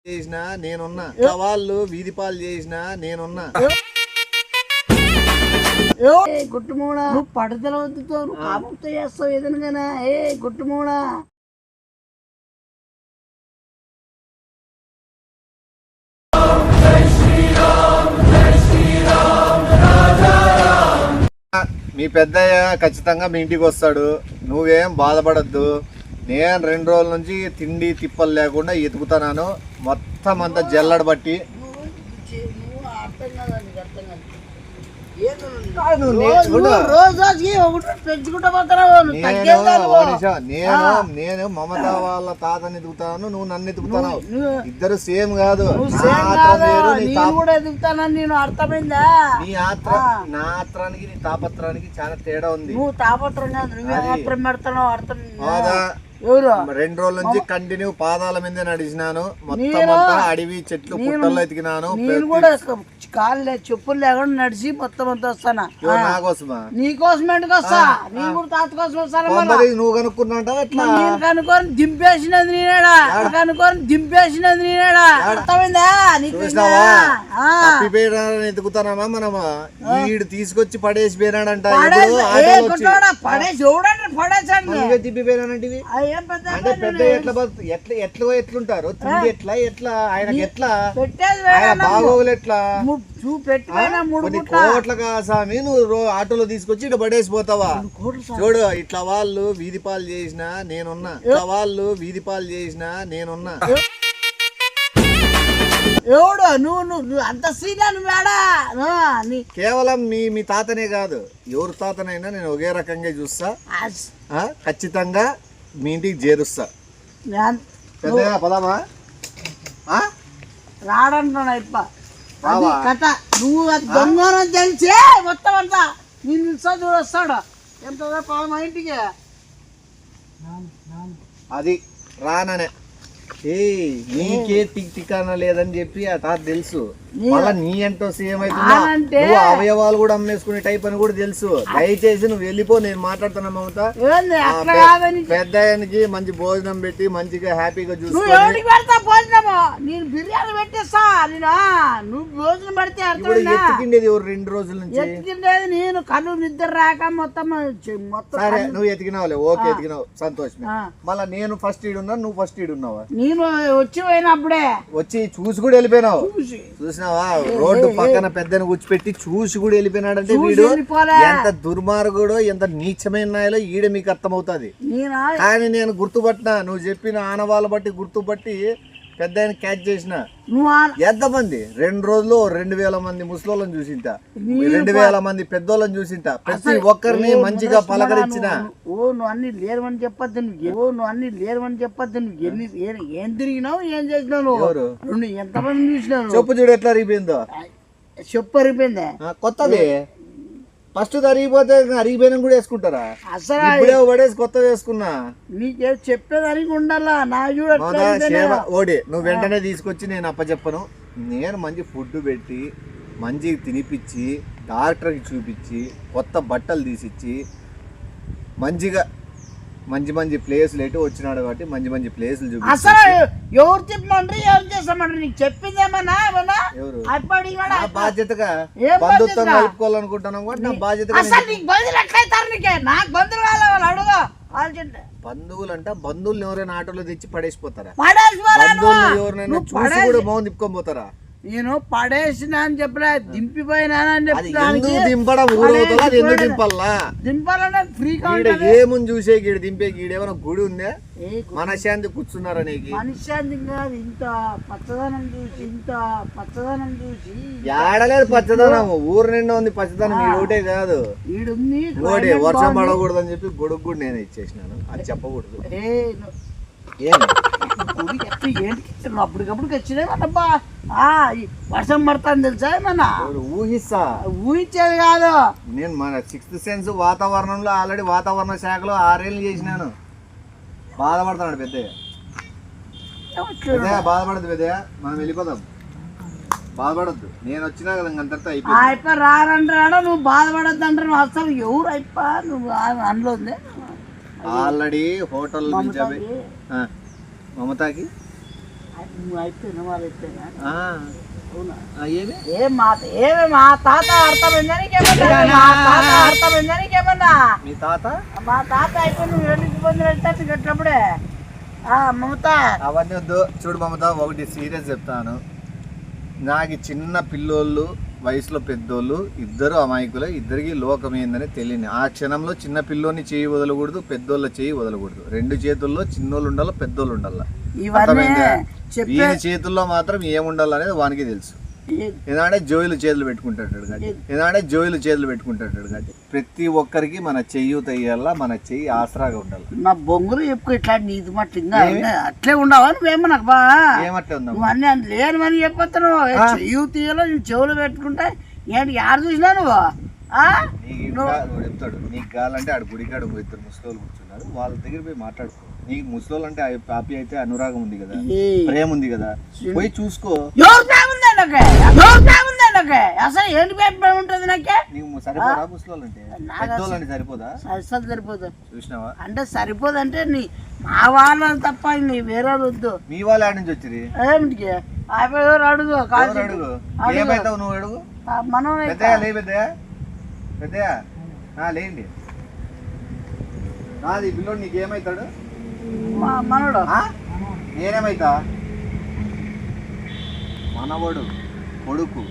చేసినా నేనున్నా, వాళ్ళు వీధి పాలు చేసినా నేనున్నా. గుట్టుమూడా నువ్వు పడతల వద్దుతో కాపుతో చేస్తావు ఏదనగానే. గుట్టుమూడా మీ పెద్దయ్య ఖచ్చితంగా మీ ఇంటికి వస్తాడు, నువ్వేం బాధపడద్దు. నేను 2 రోజుల నుంచి తిండి తిప్పలు లేకుండా ఎతుకుతున్నాను, మొత్తం అంతా జల్లడ బట్టి. నేను మమత వాళ్ళ తాతని ఎదుగుతాను, నువ్వు నన్ను ఎదుగుతావు. ఇద్దరు సేమ్ కాదు. అర్థమైందా? నా ఆత్రానికి నీ తాపత్రానికి చాలా తేడా ఉంది. నువ్వు తాపత్రం కాదు, నువ్వు పెడతావు. అర్థం 2 రోజుల నుంచి కంటిన్యూ పాదాల మీద నడిచినాను, మొత్తం అంతా అడవి చెట్లు పుట్టల్లో ఎతికినాను. నేను కూడా కాళ్ళు చెప్పులు లేకుండా నడిచి మొత్తం అంతా వస్తానా. నా కోసమా? నీ కోసం ఎందుకు వస్తా? నీ కూడా తాత కోసం వస్తాను. నువ్వు కనుక్కున్నా కనుక్కొని దింపేసినది నేనేడా, కనుక్కొని దింపేసినది నేనేడా. అర్థమైందా? తప్పిపోయినాడని ఎదుగుతానమ్మా మనమా. వీడు తీసుకొచ్చి పడేసి పోయినాడంట. పడేసి ఎవడంటే పడేసాడు. తిప్పిపోయినాడంటే అంటే పెద్ద ఎట్లుంటారు, తిండి ఎట్లా ఆయనకి ఎట్లా, ఆయన బాగోగులు ఎట్లా, కొన్ని కోట్లగా స్వామి నువ్వు ఆటోలో తీసుకొచ్చి ఇట్లా పడేసిపోతావా? చూడు, ఇట్లా వాళ్ళు వీధి పాలు చేసినా నేనున్నా, ఇట్లా వాళ్ళు వీధి పాలు చేసినా నేనున్నా. ఎవడు నువ్వు అంత సీనియర్ వేడా? కేవలం మీ తాతనే కాదు, ఎవరు తాతనైనా నేను ఒకే రకంగా చూస్తా. ఖచ్చితంగా మీ ఇంటికి చేరుస్తా. పెద్దగా పదామా? రాడంటున్నా ఇప్ప కథ. నువ్వు దొంగ తెలిసి మొత్తం అంతా నేను చూడొస్తాడు. ఎంత మా ఇంటికి అది రాననే. నీకే టికానా లేదని చెప్పి ఆ తాత తెలుసు. మళ్ళా నీ అంటో సేమ్ అయితే అవయవాలు కూడా అమ్మేసుకునే టైప్ అని కూడా తెలుసు. దయచేసి నువ్వు వెళ్ళిపో, నేను మాట్లాడుతున్నా మమత. పెద్దయ్యానికి మంచి భోజనం పెట్టి మంచిగా హ్యాపీగా చూసుకొని బిర్యానీ పెట్టేస్తా. నువ్వు భోజనం పెడితే ఎత్తుకిండేది ఎవరు 2 రోజుల నుంచి? ఎత్తుకిండేది నేను. కళ్ళు నిద్ర రాక మొత్తం సరే నువ్వు ఎతికినావులే, ఓకే ఎతికినావు, సంతోషమే. మళ్ళా నేను ఫస్ట్ ఈడున్నా, నువ్వు ఫస్ట్ ఈడున్నావా? నేను వచ్చి పోయినప్పుడే వచ్చి చూసి కూడా వెళ్ళిపోయినావు. చూసినావా? రోడ్డు పక్కన పెద్దని కూర్చిపెట్టి చూసి కూడా వెళ్ళిపోయినాడంటే వీడు ఎంత దుర్మార్గుడో ఎంత నీచమైన నాయలో ఈడ మీకు అర్థమవుతుంది. కానీ నేను గుర్తుపట్టినా, నువ్వు చెప్పిన ఆనవాళ్ళ బట్టి గుర్తుపట్టి పెద్ద క్యాచ్ చేసిన. ఎంతమంది 2 రోజుల్లో 2000 మంది ముసలోళ్ళని చూసింట, 2000 మంది పెద్దోళ్ళని చూసింట. ప్రతి ఒక్కరిని మంచిగా పలకరించిన. నువ్వు అన్ని లేరమని చెప్పద్దు, నువ్వు అన్ని లేరమని చెప్పద్దు. నువ్వు ఏం తిరిగినావు, ఏం చేసినావు, నువ్వు ఎంతమంది చూసినావు? చెప్పు చూడు ఎట్లా అరిగిపోయిందో. చెప్పు అరిగిపోయిందే కొత్తది. ఫస్ట్ అరిగిపోతే అరిగిపోయిన కూడా వేసుకుంటారా? అసలు పడేసి కొత్త వేసుకున్నా. నీకే చెప్పేదానికి ఉండాలా. నా ఓడి నువ్వు వెంటనే తీసుకొచ్చి నేను అప్పచెప్పను. నేను మంచి ఫుడ్ పెట్టి మంచిగా తినిపించి డాక్టర్కి చూపించి కొత్త బట్టలు తీసిచ్చి మంచిగా మంచి ప్లేసులు ఎటు వచ్చినాడు కాబట్టి మంచి ప్లేసులు చూపి. అసలు ఎవరు చెప్పమంటారు, ఎవరు చేస్తామంటారు? నీకు చెప్పిందేమన్నా? బాధ్యతగా బంధుత్వం కలుపుకోవాలనుకుంటున్నాం కాబట్టి నా బాధ్యతగా. బంధువులు ఎవరైనా ఆటోలో తెచ్చి పడేసిపోతారా? బంధువులు ఎవరైనా చూసి కూడా మౌన్ తిప్పుకొని పోతారా? నేను పడేసిన అని చెప్పలే, దింపిపోయినా అని దింపాలన్నా ఫ్రీ. ఏముంది చూసే గీడు దింపే గీడు ఏమైనా గుడి ఉందా? మనశ్శాంతి కూర్చున్నారా? మనశ్శాంతి కాదు, ఇంత పచ్చదనం చూసి ఏడలేదు పచ్చదనం. ఊరు నిండా ఉంది పచ్చదనం, ఈ ఒకటే కాదు. ఓడే వర్షం పడకూడదు అని చెప్పి గొడుగు కూడా నేను ఇచ్చేసినాను, అది చెప్పకూడదు. అప్పటికప్పుడు వచ్చినాయబ్బా, వర్షం పడతాను తెలుసా? ఏమన్నా ఊహించేది కాదు. నేను మన 6th సెన్స్ వాతావరణంలో ఆల్రెడీ వాతావరణ శాఖలో 6 ఏళ్ళు చేసినాను. బాధపడతాడు పెద్దయ్య. బాధపడద్దు పెద్దయ్య, మనం వెళ్ళిపోదాం. బాధపడద్దు, నేను వచ్చినా కదా అంతటితో అయిపోయి. రానంటాడా నువ్వు బాధపడద్దు అంటారు. నువ్వు అసలు ఎవరు అయిపో నువ్వు అందులో ఉంది. ఆల్రెడీ హోటల్ నుంచి మమతాకి నువ్వు అయిపోయినా వాళ్ళు అయిపోయినా అవునా ఏమి ఏమి మా తాత అర్థమైందని అర్థమైందని మీ తాత మా తాత అయిపోయి నువ్వు రెండింటి పొందిన కట్టినప్పుడే మమత అవన్నీ వద్దు. చూడు మమత, ఒకటి సీరియస్ చెప్తాను. నాకు చిన్న పిల్లోళ్ళు వయసులో పెద్దోళ్ళు ఇద్దరు అమాయకులు, ఇద్దరికి లోకం ఏందని తెలియని ఆ క్షణంలో చిన్న పిల్లోని చేయి వదలకూడదు, పెద్దోళ్ళ చేయి వదలకూడదు. రెండు చేతుల్లో చిన్నోళ్ళు ఉండాలి, పెద్దోళ్ళు ఉండాలి. వీని చేతుల్లో మాత్రం ఏముండాలి అనేది వానికి తెలుసు. ఏదంటే జోయిలు చేతులు పెట్టుకుంటాడు కాబట్టి ప్రతి ఒక్కరికి మన చెయ్యి తయ్యాల, మన చెయ్యి ఆసరాగా ఉండాలి. నా బొంగులు చెప్పు ఇట్లా నీది మట్టి అట్లే ఉండవా నువ్వేమో నాకు బా ఏమట్లే ఉందా నువ్వు అన్నీ లేనివని చెప్పొస్తాను. చెయ్యి తీయాలో నువ్వు చెవులు పెట్టుకుంటే ఏంటి యాడ చూసినా నువ్వు చెప్తాడు. నీకు కావాలంటే ఆడు గుడికాడ ఇద్దరు ముసలోళ్ళు కూర్చున్నారు, వాళ్ళ దగ్గర పోయి మాట్లాడుకో. నీకు ముసలోళ్ళు అంటే పాపి అయితే అనురాగం ఉంది కదా, ప్రేమ ఉంది కదా, పోయి చూసుకో. అసలు ఏంటి ప్రేమ ఉంటుంది నాకే? నీకు సరిపోదా ముసలోళ్ళు అంటే? పెద్దోళ్ళని సరిపోదా? సరిపోదు చూసినావా అంటే సరిపోదు అంటే నీ మా వాళ్ళు తప్ప నీ వేరే వద్దు. మీ వాళ్ళు ఆడి నుంచి వచ్చింది ఏమిటికి అయిపోయారు అడుగు అడుగు. ఏమైతావు నువ్వు? అడుగు. మనం పెద్దయా లే, పెద్దయా లేండి. నాది పిల్లోడు నీకేమవుతాడు? మనోడు నేనేమైతా? మనవడు కొడుకు,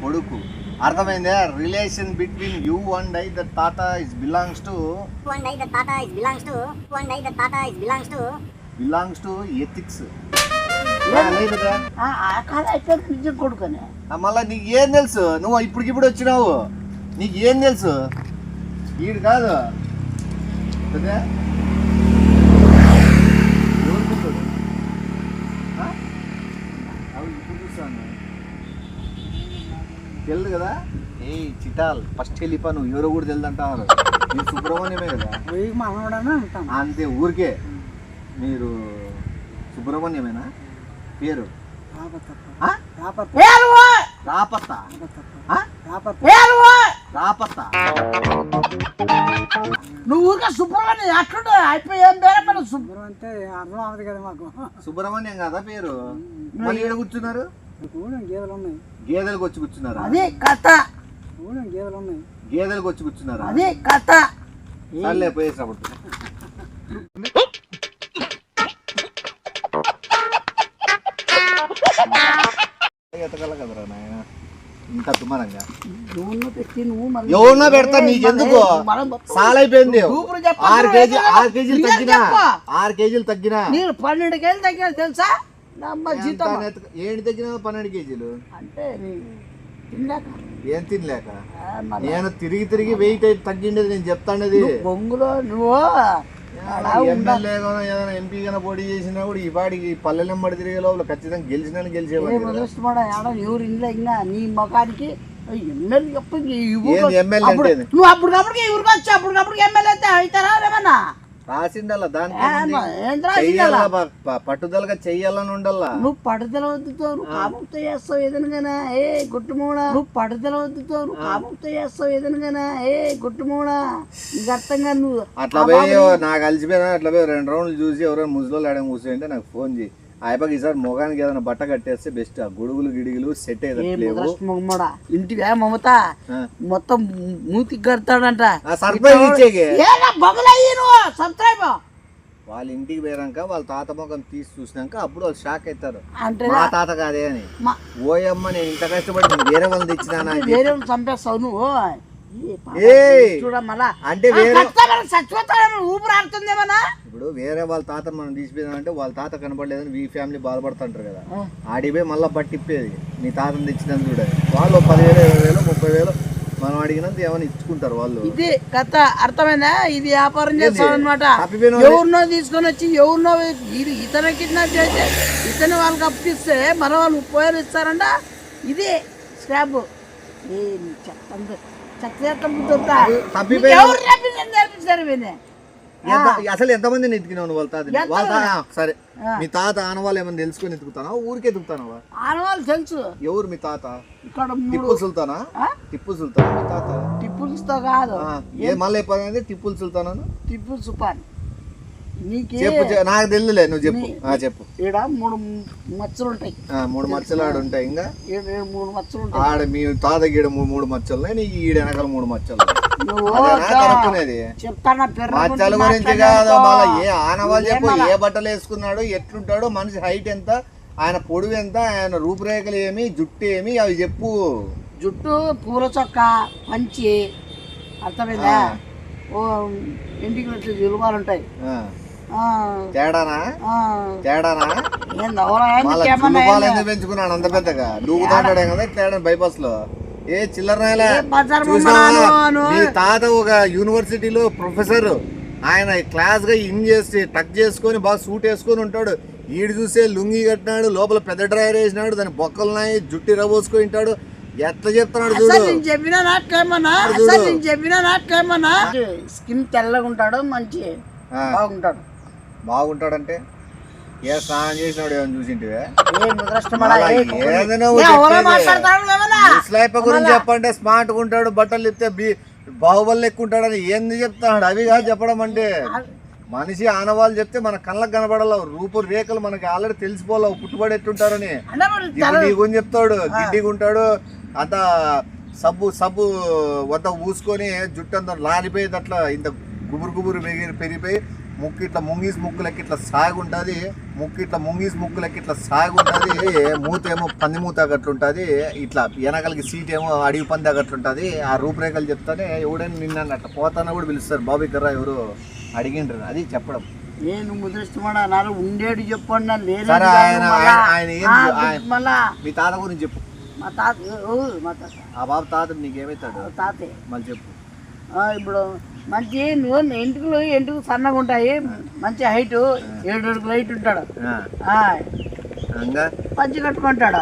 కొడుకు. అర్థమైందా? Relation between you and I the తాత ఇస్ బిలాంగ్స్ టు ఎథిక్స్. కొడుకునే మళ్ళా నీకు ఏం తెలుసు? నువ్వు ఇప్పటికిప్పుడు వచ్చినావు, నీకు ఏం తెలుసు? వీడు కాదు తెలుదు కదా. ఏ చిటాల్ ఫస్ట్ వెళ్ళిపా, నువ్వు ఎవరో కూడా తెలుదంటారు. మీరు సుబ్రహ్మణ్యమే కదా అంతే. ఊరికే మీరు సుబ్రహ్మణ్యమేనా పేరు? రాపత్త. నువ్వు ఊరికే సుబ్రహ్మణ్యం అట్లుంటే అయిపోయి పేరు శుభ్రం అంటే అర్థం అవ్వదు కదా మాకు. సుబ్రహ్మణ్యం కదా పేరు. మళ్ళీ ఈడ కూర్చున్నారు, గేదెలు ఉన్నాయి, గేదెలకు వచ్చి కూర్చున్నారా? అదే కథ. గేదెలు ఉన్నాయి, గేదెలకు వచ్చి కూర్చున్నారా? అదే కథ. సర్లే పోయేసినప్పుడు ఎతగల కదరా నాయన ఇంత తుమ్మరంగా. ఎవరినో పెడతా నీకెందుకు? సాలైపోయింది. 6 కేజీలు తగ్గినా 12 కేజీలు తగ్గినా తెలుసా? ఏంటి తగ్గినా 12 కేజీలు అంటే ఏం తినలేక నేను తిరిగి వెయిట్ అయితే తగ్గిండేది నేను చెప్తాండేది. బొంగులో నువ్వు ఎమ్మెల్యే ఏదైనా ఎంపీ కన్నా పోటీ చేసినా కూడా ఈ పాటికి పల్లెలెమ్మడి తిరిగే లోపల ఖచ్చితంగా గెలిచేవాడు. ఎవరు ఇంట్లో ఇంకా నీ మొఖానికి ఎమ్మెల్యే అంటే నువ్వు అప్పటికప్పటికి ఊరికి వచ్చి అప్పటికప్పటికి ఎమ్మెల్యే అయితే అవుతారా ఏమన్నా? రాసిండాల దానికి పట్టుదలగా చెయ్యాలని ఉండాల. నువ్వు పట్టుదల వద్దుతో నువ్వు కాముక్త చేస్తావు ఏదనగానా ఏ గుట్టుమూడా. నువ్వు పట్టుదల వద్దుతో నువ్వు కాముక్త చేస్తావు ఏదనగానా ఏ గుట్టుమూడా. నీకు అర్థంగా నువ్వు అట్లా పోయి నాకు కలిసిపోయినా అట్లా పోయి 2 రౌండ్లు చూసి ఎవరైనా ముసలోళ్ళు ఆడే కూర్చుంటే నాకు ఫోన్ చేయి. అయిపోయి ఈసారి మొగానికి ఏదైనా బట్ట కట్టేస్తే బెస్ట్. ఆ గొడుగులు గిడుగులు సెట్ అయ్యేది. ఇంటికి మమత మొత్తం మూతికి కడతాడంట. వాళ్ళ ఇంటికి పోయాక వాళ్ళ తాత మొఖం తీసి చూసినాక అప్పుడు వాళ్ళు షాక్ అవుతారు. మా తాత కాదే అని. ఓయమ్మ నేను ఇంత కష్టపడి వేరే వాళ్ళని తెచ్చినా వేరే వాళ్ళు చంపేస్తావు నువ్వు. అంటే వేరే ఊపిరి ఆడుతుందేమన్నా. ఇప్పుడు వేరే వాళ్ళ తాత మనం తీసిపోయినామంటే వాళ్ళ తాత కనపడలేదని వీ ఫ్యామిలీ బాధపడుతుంటారు కదా. ఆడిపోయి మళ్ళీ పట్టిప్పేది నీ తాతను తెచ్చినందుకు కూడా వాళ్ళు 10,000 20,000 30,000 మనం అడిగినంత ఏమైనా ఇచ్చుకుంటారు వాళ్ళు. ఇది కథ అర్థమైందా? ఇది వ్యాపారం చేస్తాడు అనమాట. ఎవరినో తీసుకొని వచ్చి ఎవరినో ఇతను కిడ్నాప్ చేసి ఇతను వాళ్ళకి అప్పిస్తే మన వాళ్ళు 30,000 ఇస్తారంట. ఇది స్లాబ్ అసలు ఎంతమంది ఎత్తుకున్నావు వాళ్ళ తాత? సరే మీ తాత ఆనవాళ్ళు ఏమైనా తెలుసుకొని ఎత్తుకుతానా ఊరికే ఎత్తుకుతానవా? ఆనవాళ్ళు తెలుసు. ఎవరు మీ తాత? ఇక్కడ టిప్పు సుల్తానా? టిప్పు సుల్తాన్ మీ తాత? టిప్పు సుల్తాన్ కాదు. మళ్ళీ టిప్పు సుల్తానా? టిప్పు సుల్తాన్ చెప్పు నాకు తెలుదులే, నువ్వు చెప్పు. చెప్పు. ఈడ 3 మచ్చలు ఉంటాయి. 3 మచ్చలు ఆడ ఉంటాయి. ఇంకా 3 మచ్చలు ఉంటాయి ఆడ మీ తాత గీడ 3 మచ్చలు, నీకు ఈడ వెనకాల 3 మచ్చలు. చెప్తాను మచ్చల గురించి కాదు, మళ్ళీ ఏ ఆనవాళ్ళు చెప్పు, ఏ బట్టలు వేసుకున్నాడు, ఎట్లుంటాడు, మనిషి హైట్ ఎంత, ఆయన పొడుగు ఎంత, ఆయన రూపురేఖలు ఏమి, జుట్టు ఏమి, అవి చెప్పు. జుట్టు పూల చొక్క పంచి, అర్థమైందా? ఓ ఇంటికి వచ్చే విలువలు ఉంటాయి. తేడానా ఎందుకు పెంచుకున్నాడు అంత పెద్దగా? దూకుతాడే కదా తేడా బైపాస్ లో. ఏ చిల్లర మీ తాత ఒక యూనివర్సిటీలో ప్రొఫెసర్, ఆయన క్లాస్ గా ఇన్ చేసి టక్ చేసుకొని బాగా సూట్ వేసుకొని ఉంటాడు. ఈడు చూసే లుంగి కట్టినాడు, లోపల పెద్ద డ్రైవర్ వేసినాడు, దాని బొక్కలున్నాయి, జుట్టు రబోసుకొని ఉంటాడు. ఎట్లా చెప్తున్నాడు చూడు. స్కిన్ తెల్లగా ఉంటాడు, మంచి బాగుంటాడంటే ఏ స్నానం చేసినాడు ఏమైనా చూసింటివే? గురించి చెప్పంటే స్మార్ట్ గా ఉంటాడు, బట్టలు ఇస్తే బాహుబలి ఎక్కువ ఉంటాడని ఏంది చెప్తాడు? అవి కాదు చెప్పడం అంటే. మనిషి ఆనవాళ్ళు చెప్తే మన కళ్ళకు కనబడాల, రూపురేఖలు మనకి ఆల్రెడీ తెలిసిపోలేవు, పుట్టుబడి ఎట్టుంటారని. నీకు చెప్తాడు, గిడ్డిగా ఉంటాడు, అంత సబ్బు వద్ద ఊసుకొని జుట్టు అంతా లారిపోయేది, అట్లా ఇంత గుబురు పెరిగిపోయి ముక్కు ఇట్లా ముక్కులకి ఇట్లా సాగుంటుంది, ముక్కులకి ఇట్లా సాగుంటుంది. మూతేమో పంది మూత అట్లుంటుంది, ఇట్లా వెనకలకి సీట్ ఏమో అడిగి పంది అట్లుంటుంది. ఆ రూపురేఖలు చెప్తానే ఎవడైనా నిన్న అట్లా పోతానా కూడా పిలుస్తారు. బాబీ కర్రా ఎవరు అడిగిండ్రు, అది చెప్పడం. నేను ముద్రిస్తున్నాడు ఉండేది చెప్పండి. మీ తాత గురించి చెప్పు. మా తాత ఆ బాబు తాత నీకేమవుతాడు? తాతే మళ్ళీ చెప్పు. ఇప్పుడు మంచి ఎంటుకు సన్నగా ఉంటాయి, మంచి హైట్ 7 అడుగుల హైట్ ఉంటాడు, పంచి కట్టుకుంటాడు.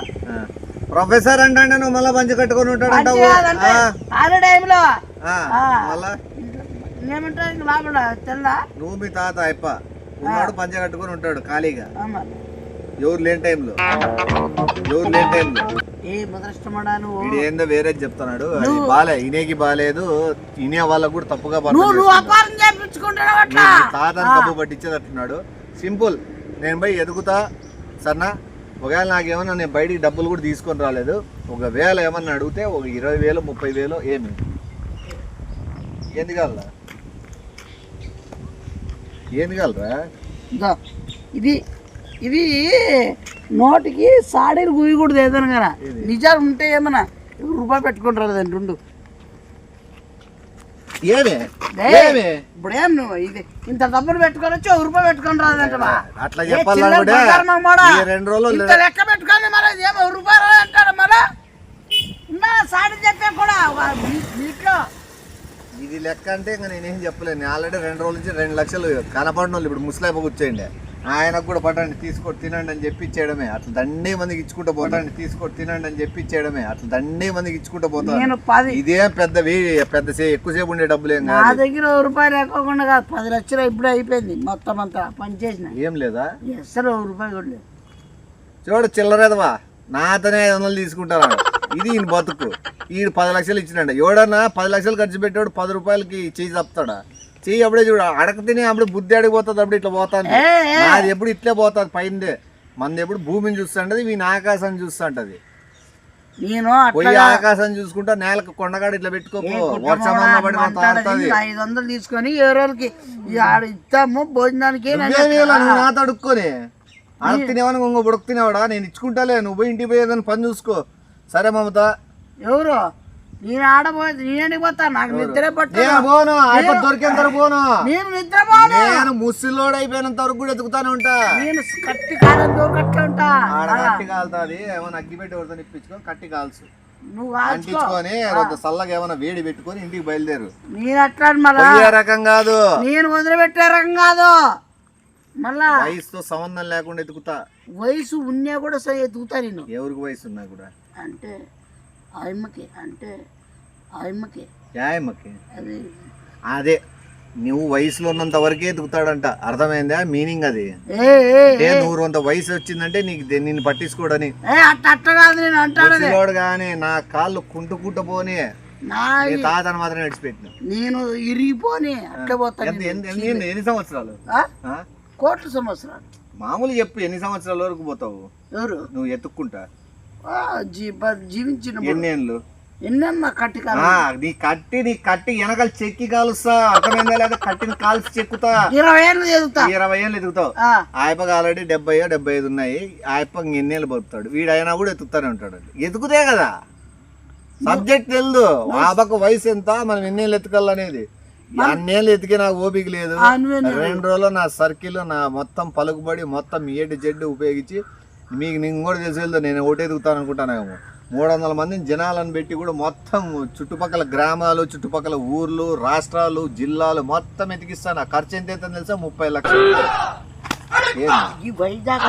ప్రొఫెసర్ అంటే నువ్వు మళ్ళీ పంచి కట్టుకొని ఉంటాడు ఆ టైంలో ఏమంటారు లాభం తెల్లా. నువ్వు మీ తాత అయిప ఉన్నాడు, పంచ కట్టుకొని ఉంటాడు ఖాళీగా, ఎవరు లేని టైంలో. ఏందో వేరే చెప్తున్నాడు, అది బాలే, ఇనేకి బాలేదు, ఇనే వాళ్ళకు కూడా తప్పుగా తాతని తప్పు పట్టించేటట్టున్నాడు. సింపుల్, నేను పోయి ఎదుగుతా సరేనా. ఒకవేళ నాకేమన్నా నేను బయటికి డబ్బులు కూడా తీసుకొని రాలేదు, ఒకవేళ ఏమన్నా అడిగితే ఒక 20,000 30,000 ఏమి ఏంది కలరా? ఇది నోటికి సాడీలు గుయ్యకూడదు ఏదైనా కదా, నిజాలు ఉంటే ఏమన్నా రూపాయి పెట్టుకుంటారు దాని 2. ఇప్పుడు ఏం నువ్వు ఇది ఇంత డబ్బులు పెట్టుకొని వచ్చి 1 రూపాయి పెట్టుకొని రాదంటా? అట్లా చెప్పాలి. లెక్క పెట్టుకొని మరి ఏమో 1 రూపాయలు అంటాడు. మళ్ళా సాడీ చెప్పే కూడా మీట్లో ఇది లెక్క అంటే ఇంకా నేనేం చెప్పలేను. ఆల్రెడీ 2 రోజుల నుంచి 2 లక్షలు కనపడిన వాళ్ళు ఇప్పుడు ముసలాయిప కూర్చోండి, ఆయనకు కూడా పట్టండి తీసుకొని తినండి అని చెప్పి ఇచ్చేయడమే. అట్లా దండే మందికి ఇచ్చుకుంటూ పోతాండి, తీసుకొని తినండి అని చెప్పి ఇచ్చేయడమే. అట్లా దండే మందికి ఇచ్చుకుంటూ పోతాను. ఇదే పెద్ద ఎక్కువసేపు ఉండే డబ్బులేం నా దగ్గర 1 రూపాయి లేకుండా కాదు, 10 లక్షలు ఇప్పుడే అయిపోయింది మొత్తం అంతా పనిచేసిన. ఏం లేదా? అసలు 1 రూపాయి కూడా లేదు. చూడు చిల్లరేదవా, నాతోనే 500 తీసుకుంటాను. ఇది ఈయన బతుకు. ఈడు 10 లక్షలు ఇచ్చినాడు. ఎవడన్నా 10 లక్షలు ఖర్చు పెట్టాడు 10 రూపాయలకి చెయ్యి చెప్తాడా? చెయ్యి అప్పుడే చూడ అడగతినే అప్పుడు బుద్ధి అడిగిపోతుంది, అప్పుడు ఇట్లా పోతాను. అది ఎప్పుడు ఇట్లే పోతుంది పైందే. మంది ఎప్పుడు భూమిని చూస్తుంటది, వీని ఆకాశాన్ని చూస్తుంటది. నేను పోయి ఆకాశాన్ని చూసుకుంటా నేలకు కొండగాడు ఇట్లా పెట్టుకోపో, వర్షం 500 తీసుకొని ఏ రోజులకి ఇస్తాము భోజనానికి. నాతో అడుక్కొని అడగ తినేవని ఇంకో బుడక తినేవాడా? నేను ఇచ్చుకుంటాలే, నువ్వు పోయి ఇంటికి పోయేదని పని చూసుకో. సరే మమత. ఎవరు? నేను ఆడబోయేది నేనేంటికి పోతా, నాకు నిద్ర పోను, దొరికేంత పోను. నేను నిద్రపోను, నేను ముసిలోడు అయిపోయినంత వరకు కూడా ఎదుగుతానే ఉంటా. నేను కట్టి కాలం దూకట్లే ఉంటా. కట్టి కాలుతుంది ఏమన్నా అగ్గి పెట్టి ఎవరితో ఇప్పించుకొని కట్టి కాల్సు, నువ్వు అంటించుకొని చల్లగా ఏమైనా వేడి పెట్టుకొని ఇంటికి బయలుదేరు. నేను అట్లా మళ్ళీ రకం కాదు, నేను వదిలిపెట్టే రకం కాదు. మళ్ళా వయసుతో సంబంధం లేకుండా ఎదుగుతా. వయసు ఉన్నా కూడా ఎదుగుతా నేను. ఎవరికి వయసు ఉన్నా కూడా అంటే ఆయమ్మకి అది అదే నువ్వు వయసులో ఉన్నంత వరకే ఎదుగుతాడంట. అర్థమైందా మీనింగ్? అది నువ్వు అంత వయసు వచ్చిందంటే నీకు నిన్ను పట్టించుకోడని. కానీ నా కాళ్ళు కుంటుకుంటూ పోని నీ తాతను మాత్రం విడిచిపెట్టిన. నేను ఇరిగిపోని అట్లా పోతాను. ఎన్ని సంవత్సరాలు? కోట్ల సంవత్సరాలు. మామూలు చెప్పు, ఎన్ని సంవత్సరాల వరకు పోతావు? ఎవరు నువ్వు ఎత్తుక్కుంటా? జీవించిన ఎన్నేళ్ళు? ఎన్నన్నా కట్టి నీ కట్టి వెనకాల చెక్కి కాలుస్తా, అర్థమైందా లేదా? కట్టిని కాల్చి చెక్కుతా. 20 ఏళ్ళు ఎదుగుతా. 20 ఏళ్ళు ఎదుగుతావు. ఆయప్పకి ఆల్రెడీ 70-75 ఉన్నాయి. ఆయప్ప ఎన్నేళ్ళు బతుకుతాడు. వీడైనా కూడా ఎత్తుతానే ఉంటాడు. ఎదుగుతే కదా సబ్జెక్ట్ తెలుదు. ఆపక వయసు ఎంత, మనం ఎన్నేళ్ళు ఎత్తుకోవాలనేది. అన్నేళ్ళు ఎతికి నాకు ఓపిక లేదు. 2 రోజుల్లో నా సర్కిల్, నా మొత్తం పలుకుబడి, మొత్తం జెడ్ ఉపయోగించి మీకు నేను కూడా తెలిసి నేను ఒకటి ఎదుగుతాను అనుకుంటానేమో. 300 మందిని జనాలను పెట్టి కూడా మొత్తం చుట్టుపక్కల గ్రామాలు, చుట్టుపక్కల ఊర్లు, రాష్ట్రాలు, జిల్లాలు మొత్తం ఎతికిస్తాను. ఆ ఖర్చు ఎంత అవుతుందో తెలుసా? 30 లక్షలు. ఈ వైజాగ్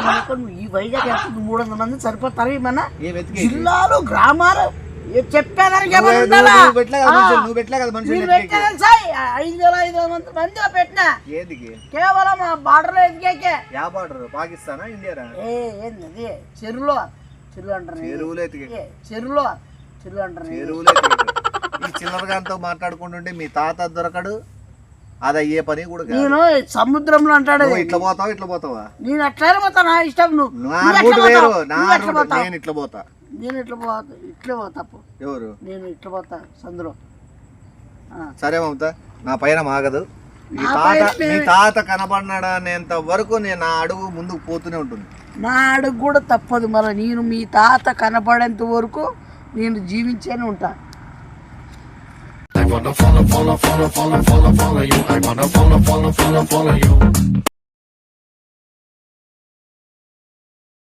300 మంది సరిపోతారు. ఏమన్నా జిల్లాలు, గ్రామాలు చెప్పేదానికి 5,500 మంది పెట్టినా కేవలం బార్డర్ లో ఎదిగాకే. పాకిస్తానా, ఇండియా? ఏంది చెరువులో అంటారు. చెరువులో అంటారు. ఈ చిల్లరగాంతో మాట్లాడుకుంటుంటే మీ తాత దొరకడు. అది అయ్యే పని కూడా. నేను సముద్రంలో అంటాడు. ఇట్లా పోతావా? నేను అట్లా పోతా. నా ఇష్టం. నేను ఇట్లా పోతా. ఇట్లా పోతా. ఎవరు? నేను ఇట్లా పోతా సందులో. సరే మమత, నా పైన మాగదు. మీ తాత కనబడినాడా అనేంత వరకు నేను నా అడుగు ముందుకు పోతూనే ఉంటుంది. నా అడుగు కూడా తప్పదు. మళ్ళీ నేను మీ తాత కనపడేంత వరకు నేను జీవించేనే ఉంటా. I wanna follow you. I wanna follow you.